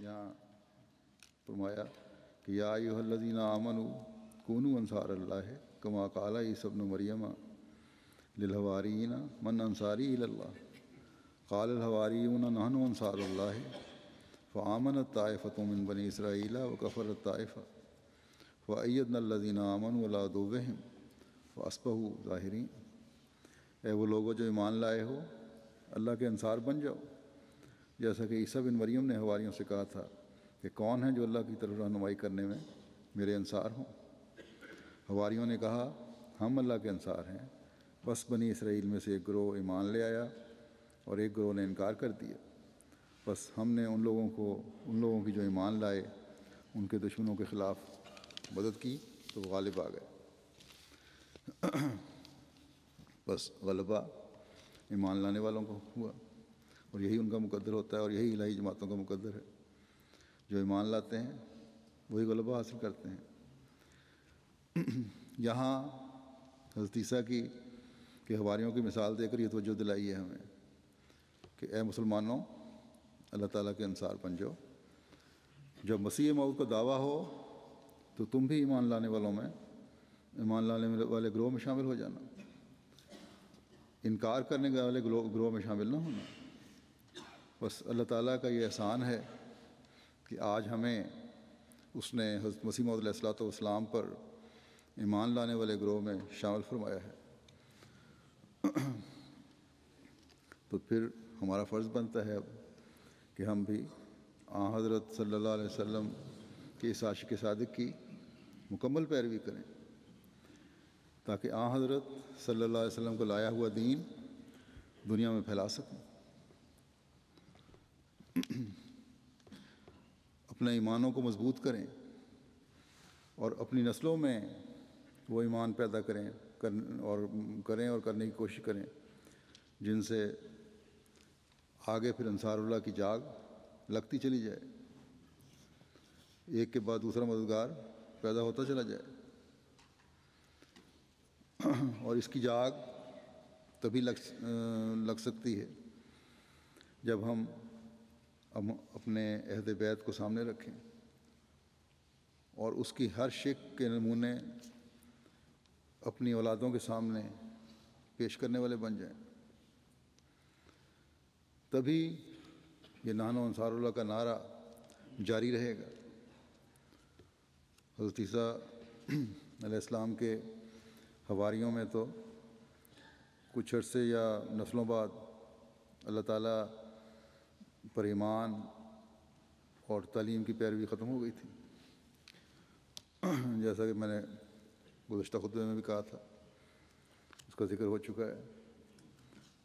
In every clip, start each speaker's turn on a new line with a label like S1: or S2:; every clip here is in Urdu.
S1: یہاں فرمایا کہ یا ایھا الذین آمنوا کونوا انصار اللہ کما قال عیسی ابن مریم للحواریین من انصاری الی اللہ قال الحواریون نحن انصار اللہ فآمنت طائفۃ من بنی اسرائیل وکفرت طائفہ فأیدنا الذین آمنوا علی عدوہم فاصبحوا ظاہرین۔ اے وہ لوگوں جو ایمان لائے ہو، اللہ کے انصار بن جاؤ، جیسا کہ عیسیٰ بن مریم نے حواریوں سے کہا تھا کہ کون ہے جو اللہ کی طرف رہنمائی کرنے میں میرے انصار ہوں۔ حواریوں نے کہا ہم اللہ کے انصار ہیں، بس بنی اسرائیل میں سے ایک گروہ ایمان لے آیا اور ایک گروہ نے انکار کر دیا، بس ہم نے ان لوگوں کی جو ایمان لائے ان کے دشمنوں کے خلاف مدد کی تو وہ غالب آ گئے۔ بس غلبہ ایمان لانے والوں کو ہوا، اور یہی ان کا مقدر ہوتا ہے، اور یہی الہی جماعتوں کا مقدر ہے۔ جو ایمان لاتے ہیں وہی غلبہ حاصل کرتے ہیں۔ یہاں حضرت عیسیٰ کی کہ حواریوں کی مثال دے کر یہ توجہ دلائی ہے ہمیں کہ اے مسلمانوں، اللہ تعالیٰ کے انصار بن جاؤ۔ جب مسیح موعود کا دعویٰ ہو تو تم بھی ایمان لانے والے گروہ میں شامل ہو جانا، انکار کرنے والے گروہ میں شامل نہ ہونا۔ بس اللہ تعالیٰ کا یہ احسان ہے کہ آج ہمیں اس نے حضرت مسیح موعود علیہ السلام پر ایمان لانے والے گروہ میں شامل فرمایا ہے۔ تو پھر ہمارا فرض بنتا ہے اب کہ ہم بھی حضرت صلی اللہ علیہ وسلم کے اس عاشق صادق کی مکمل پیروی کریں، تاکہ حضرت صلی اللہ علیہ وسلم کو لایا ہوا دین دنیا میں پھیلا سکیں۔ اپنے ایمانوں کو مضبوط کریں اور اپنی نسلوں میں وہ ایمان پیدا کریں اور کرنے کی کوشش کریں جن سے آگے پھر انصار اللہ کی جاگ لگتی چلی جائے، ایک کے بعد دوسرا مددگار پیدا ہوتا چلا جائے۔ اور اس کی جاگ تبھی لگ سکتی ہے جب ہم اپنے عہد بیت کو سامنے رکھیں اور اس کی ہر شک کے نمونے اپنی اولادوں کے سامنے پیش کرنے والے بن جائیں۔ تبھی یہ نحن انصار اللہ کا نعرہ جاری رہے گا۔ حضرت عیسیٰ علیہ السلام کے حواریوں میں تو کچھ عرصے یا نسلوں بعد اللہ تعالیٰ پر ایمان اور تعلیم کی پیروی ختم ہو گئی تھی، جیسا کہ میں نے گزشتہ خطبے میں بھی کہا تھا، اس کا ذکر ہو چکا ہے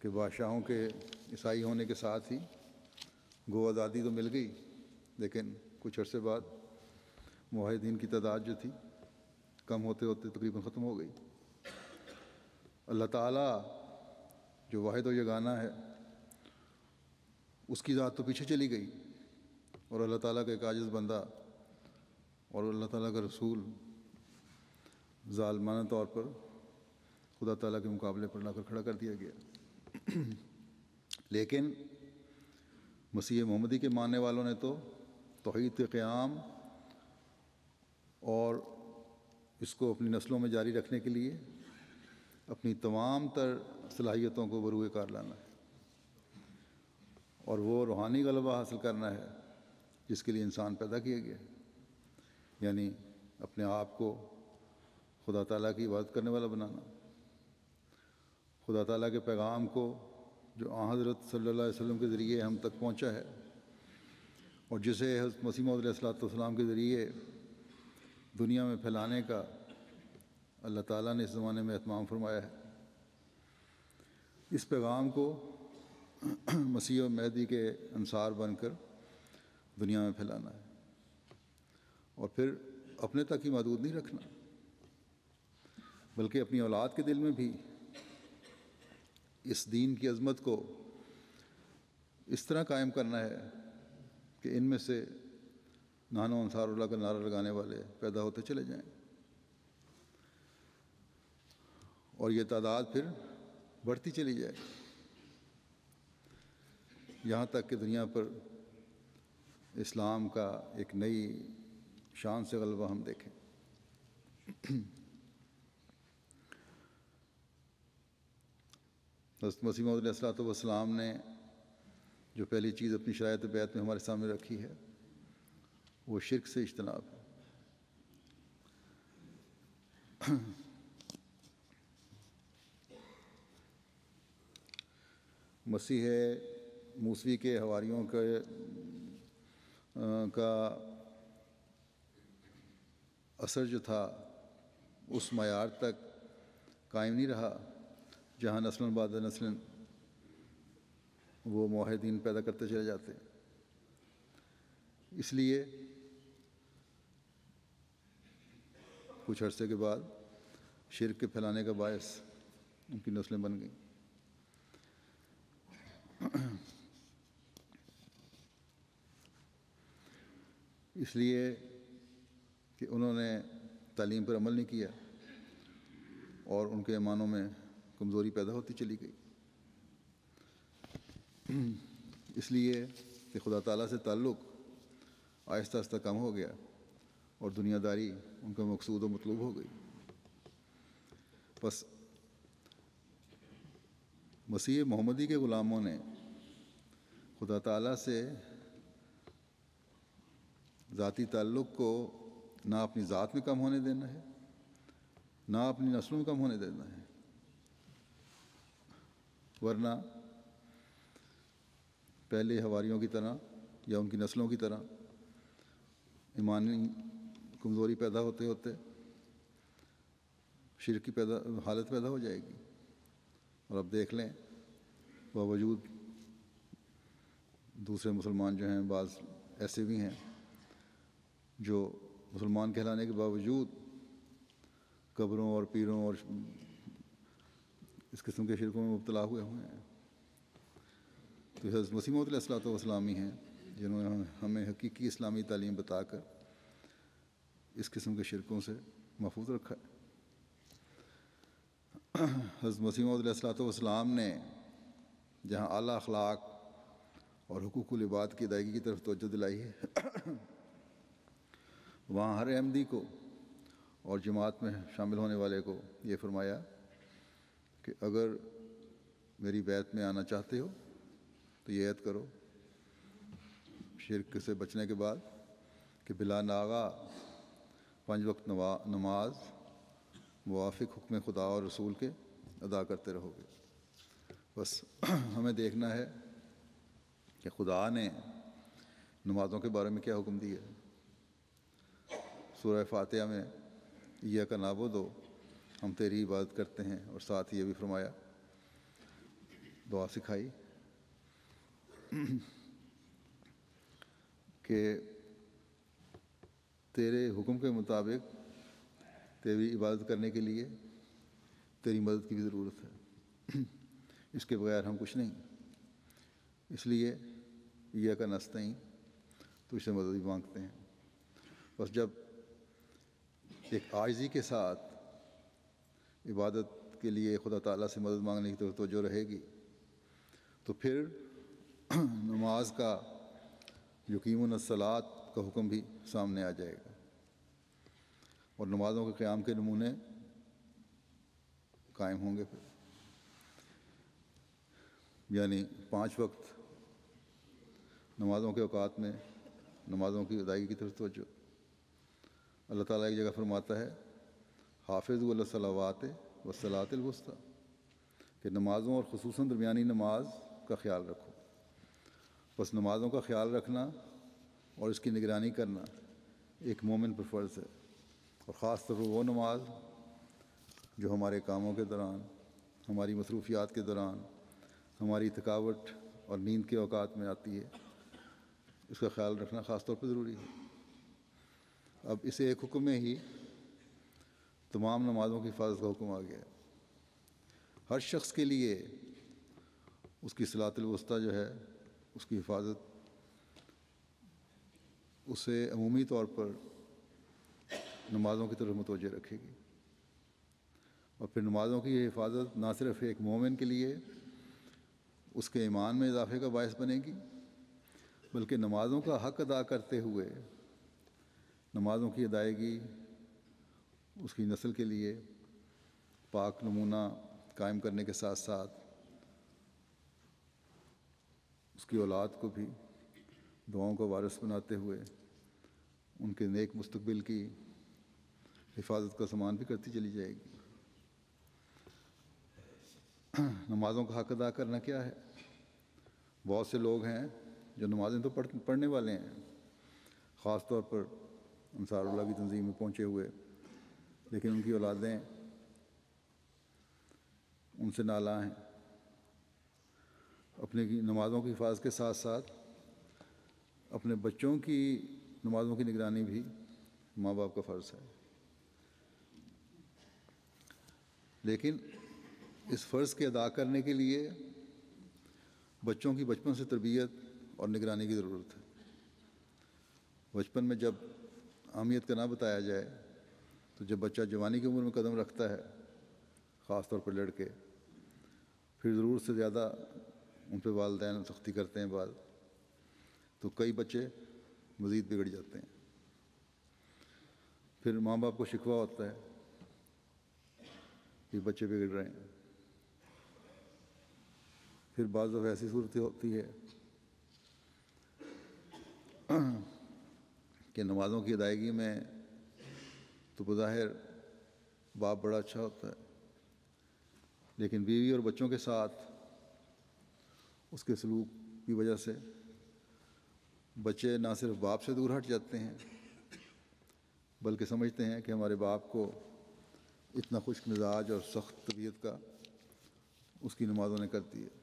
S1: کہ بادشاہوں کے عیسائی ہونے کے ساتھ ہی گو آزادی تو مل گئی، لیکن کچھ عرصے بعد موحدین کی تعداد جو تھی کم ہوتے ہوتے تقریباً ختم ہو گئی۔ اللہ تعالیٰ جو واحد و یگانہ ہے اس کی ذات تو پیچھے چلی گئی، اور اللہ تعالیٰ کا ایک عاجز بندہ اور اللہ تعالیٰ کا رسول ظالمانہ طور پر خدا تعالیٰ کے مقابلے پر لا کر کھڑا کر دیا گیا۔ لیکن مسیح محمدی کے ماننے والوں نے تو توحید کے قیام اور اس کو اپنی نسلوں میں جاری رکھنے کے لیے اپنی تمام تر صلاحیتوں کو بروئے کار لانا ہے، اور وہ روحانی غلبہ حاصل کرنا ہے جس کے لیے انسان پیدا کیا گیا ہے، یعنی اپنے آپ کو خدا تعالیٰ کی عبادت کرنے والا بنانا، خدا تعالیٰ کے پیغام کو جو حضرت صلی اللہ علیہ وسلم کے ذریعے ہم تک پہنچا ہے اور جسے حضرت مسیح موعود علیہ السلام کے ذریعے دنیا میں پھیلانے کا اللہ تعالیٰ نے اس زمانے میں اہتمام فرمایا ہے، اس پیغام کو مسیح و مہدی کے انصار بن کر دنیا میں پھیلانا ہے، اور پھر اپنے تک ہی محدود نہیں رکھنا بلکہ اپنی اولاد کے دل میں بھی اس دین کی عظمت کو اس طرح قائم کرنا ہے کہ ان میں سے نحن انصار اللہ کا نعرہ لگانے والے پیدا ہوتے چلے جائیں، اور یہ تعداد پھر بڑھتی چلی جائے یہاں تک کہ دنیا پر اسلام کا ایک نئی شان سے غلبہ ہم دیکھیں۔ حضرت مسیح موعود علیہ الصلوۃ والسلام نے جو پہلی چیز اپنی شرائط بیعت میں ہمارے سامنے رکھی ہے وہ شرک سے اجتناب ہے۔ مسیح موسوی کے حواریوں کا اثر جو تھا اس معیار تک قائم نہیں رہا جہاں نسل بعد نسل وہ موحدین پیدا کرتے چلے جاتے۔ اس لیے کچھ عرصے کے بعد شرک کے پھیلانے کا باعث ان کی نسلیں بن گئیں۔ اس لیے کہ انہوں نے تعلیم پر عمل نہیں کیا اور ان کے ایمانوں میں کمزوری پیدا ہوتی چلی گئی۔ اس لیے کہ خدا تعالیٰ سے تعلق آہستہ آہستہ کم ہو گیا اور دنیا داری ان کا مقصود و مطلوب ہو گئی۔ بس مسیح محمدی کے غلاموں نے خدا تعالیٰ سے ذاتی تعلق کو نہ اپنی ذات میں کم ہونے دینا ہے، نہ اپنی نسلوں میں کم ہونے دینا ہے، ورنہ پہلے حواریوں کی طرح یا ان کی نسلوں کی طرح ایمانی کمزوری پیدا ہوتے ہوتے شرک کی حالت پیدا ہو جائے گی۔ اور اب دیکھ لیں، باوجود دوسرے مسلمان جو ہیں، بعض ایسے بھی ہیں جو مسلمان کہلانے کے باوجود قبروں اور پیروں اور اس قسم کے شرکوں میں مبتلا ہوئے ہیں۔ تو حضرت مسیح موعود علیہ الصلوۃ والسلام ہی ہیں جنہوں نے ہمیں حقیقی اسلامی تعلیم بتا کر اس قسم کے شرکوں سے محفوظ رکھا ہے۔ حضرت مسیح موعود علیہ الصلوۃ والسلام نے جہاں اعلیٰ اخلاق اور حقوق العباد کی ادائیگی کی طرف توجہ دلائی ہے، وہاں ہر احمدی کو اور جماعت میں شامل ہونے والے کو یہ فرمایا کہ اگر میری بیعت میں آنا چاہتے ہو تو یہ عہد کرو شرک سے بچنے کے بعد کہ بلا ناغہ 5 وقت نماز موافق حکم خدا اور رسول کے ادا کرتے رہو گے۔ بس ہمیں دیکھنا ہے کہ خدا نے نمازوں کے بارے میں کیا حکم دیا ہے۔ سورہ فاتحہ میں ایاک نعبد ہم تیری عبادت کرتے ہیں، اور ساتھ ہی یہ بھی فرمایا، دعا سکھائی کہ تیرے حکم کے مطابق تیری عبادت کرنے کے لیے تیری مدد کی بھی ضرورت ہے، اس کے بغیر ہم کچھ نہیں۔ اس لیے ایاک نستعین تو اس سے مدد بھی مانگتے ہیں۔ بس جب ایک عاجزی کے ساتھ عبادت کے لیے خدا تعالیٰ سے مدد مانگنے کی طرف توجہ رہے گی تو پھر نماز کا یقیمون الصلاۃ کا حکم بھی سامنے آ جائے گا، اور نمازوں کے قیام کے نمونے قائم ہوں گے۔ پھر یعنی 5 وقت نمازوں کے اوقات میں نمازوں کی ادائیگی کی طرف توجہ۔ اللہ تعالیٰ ایک جگہ فرماتا ہے، حافظوا علی الصلوات والصلاۃ الوسطیٰ، کہ نمازوں اور خصوصاً درمیانی نماز کا خیال رکھو۔ بس نمازوں کا خیال رکھنا اور اس کی نگرانی کرنا ایک مومن پر فرض ہے، اور خاص طور پر وہ نماز جو ہمارے کاموں کے دوران، ہماری مصروفیات کے دوران، ہماری تھکاوٹ اور نیند کے اوقات میں آتی ہے، اس کا خیال رکھنا خاص طور پر ضروری ہے۔ اب اس ایک حکم میں ہی تمام نمازوں کی حفاظت کا حکم آ گیا ہے۔ ہر شخص کے لیے اس کی صلاۃ الوسطیٰ جو ہے اس کی حفاظت اسے عمومی طور پر نمازوں کی طرف متوجہ رکھے گی، اور پھر نمازوں کی یہ حفاظت نہ صرف ایک مومن کے لیے اس کے ایمان میں اضافے کا باعث بنے گی، بلکہ نمازوں کا حق ادا کرتے ہوئے نمازوں کی ادائیگی اس کی نسل کے لیے پاک نمونہ قائم کرنے کے ساتھ ساتھ اس کی اولاد کو بھی دعاؤں کا وارث بناتے ہوئے ان کے نیک مستقبل کی حفاظت کا سامان بھی کرتی چلی جائے گی۔ نمازوں کا حق ادا کرنا کیا ہے؟ بہت سے لوگ ہیں جو نمازیں تو پڑھنے والے ہیں، خاص طور پر انصار اللہ کی تنظیم میں پہنچے ہوئے، لیکن ان کی اولادیں ان سے نالاں ہیں۔ اپنے کی نمازوں کی حفاظت کے ساتھ ساتھ اپنے بچوں کی نمازوں کی نگرانی بھی ماں باپ کا فرض ہے، لیکن اس فرض کے ادا کرنے کے لیے بچوں کی بچپن سے تربیت اور نگرانی کی ضرورت ہے۔ بچپن میں جب اہمیت کا نہ بتایا جائے تو جب بچہ جوانی کی عمر میں قدم رکھتا ہے، خاص طور پر لڑکے، پھر ضرورت سے زیادہ ان پہ والدین سختی کرتے ہیں بعد، تو کئی بچے مزید بگڑ جاتے ہیں۔ پھر ماں باپ کو شکوہ ہوتا ہے کہ بچے بگڑ رہے ہیں۔ پھر بعض دفعہ ایسی صورت ہوتی ہے کہ نمازوں کی ادائیگی میں تو بظاہر باپ بڑا اچھا ہوتا ہے، لیکن بیوی اور بچوں کے ساتھ اس کے سلوک کی وجہ سے بچے نہ صرف باپ سے دور ہٹ جاتے ہیں بلکہ سمجھتے ہیں کہ ہمارے باپ کو اتنا خشک مزاج اور سخت طبیعت کا اس کی نمازوں نے کر دی ہے،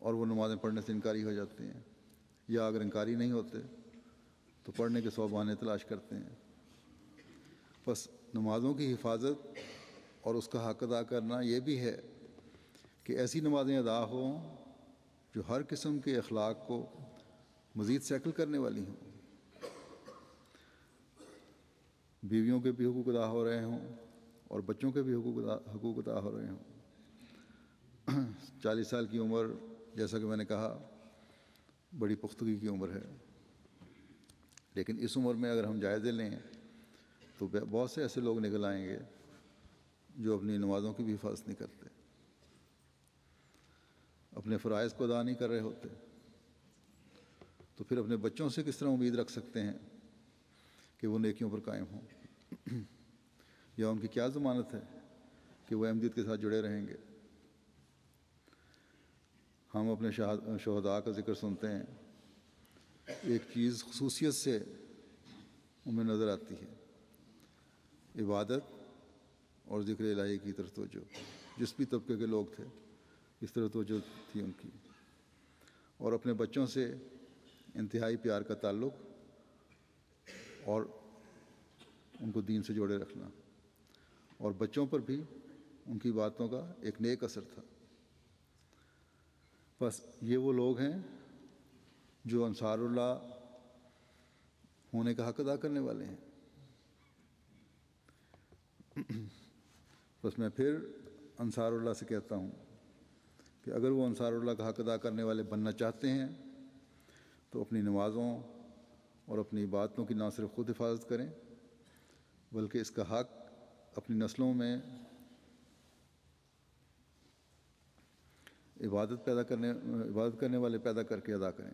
S1: اور وہ نمازیں پڑھنے سے انکاری ہو جاتے ہیں، یا اگر انکاری نہیں ہوتے تو پڑھنے کے 100 بہانے تلاش کرتے ہیں۔ بس نمازوں کی حفاظت اور اس کا حق ادا کرنا یہ بھی ہے کہ ایسی نمازیں ادا ہوں جو ہر قسم کے اخلاق کو مزید سیکل کرنے والی ہوں، بیویوں کے بھی حقوق ادا ہو رہے ہوں اور بچوں کے بھی حقوق ادا ہو رہے ہوں۔ 40 سال کی عمر، جیسا کہ میں نے کہا، بڑی پختگی کی عمر ہے، لیکن اس عمر میں اگر ہم جائزے لیں تو بہت سے ایسے لوگ نکل آئیں گے جو اپنی نمازوں کی بھی حفاظت نہیں کرتے، اپنے فرائض کو ادا نہیں کر رہے ہوتے، تو پھر اپنے بچوں سے کس طرح امید رکھ سکتے ہیں کہ وہ نیکیوں پر قائم ہوں؟ یا ان کی کیا ضمانت ہے کہ وہ احمدیت کے ساتھ جڑے رہیں گے؟ ہم اپنے شہداء کا ذکر سنتے ہیں، ایک چیز خصوصیت سے ان میں نظر آتی ہے، عبادت اور ذکر الہی کی طرف توجہ۔ جس بھی طبقے کے لوگ تھے اس طرح توجہ تھی ان کی، اور اپنے بچوں سے انتہائی پیار کا تعلق اور ان کو دین سے جوڑے رکھنا، اور بچوں پر بھی ان کی باتوں کا ایک نیک اثر تھا۔ بس یہ وہ لوگ ہیں جو انصار اللہ ہونے کا حق ادا کرنے والے ہیں۔ بس میں پھر انصار اللہ سے کہتا ہوں کہ اگر وہ انصار اللہ کا حق ادا کرنے والے بننا چاہتے ہیں تو اپنی نمازوں اور اپنی عبادتوں کی نہ صرف خود حفاظت کریں بلکہ اس کا حق اپنی نسلوں میں عبادت کرنے والے پیدا کر کے ادا کریں۔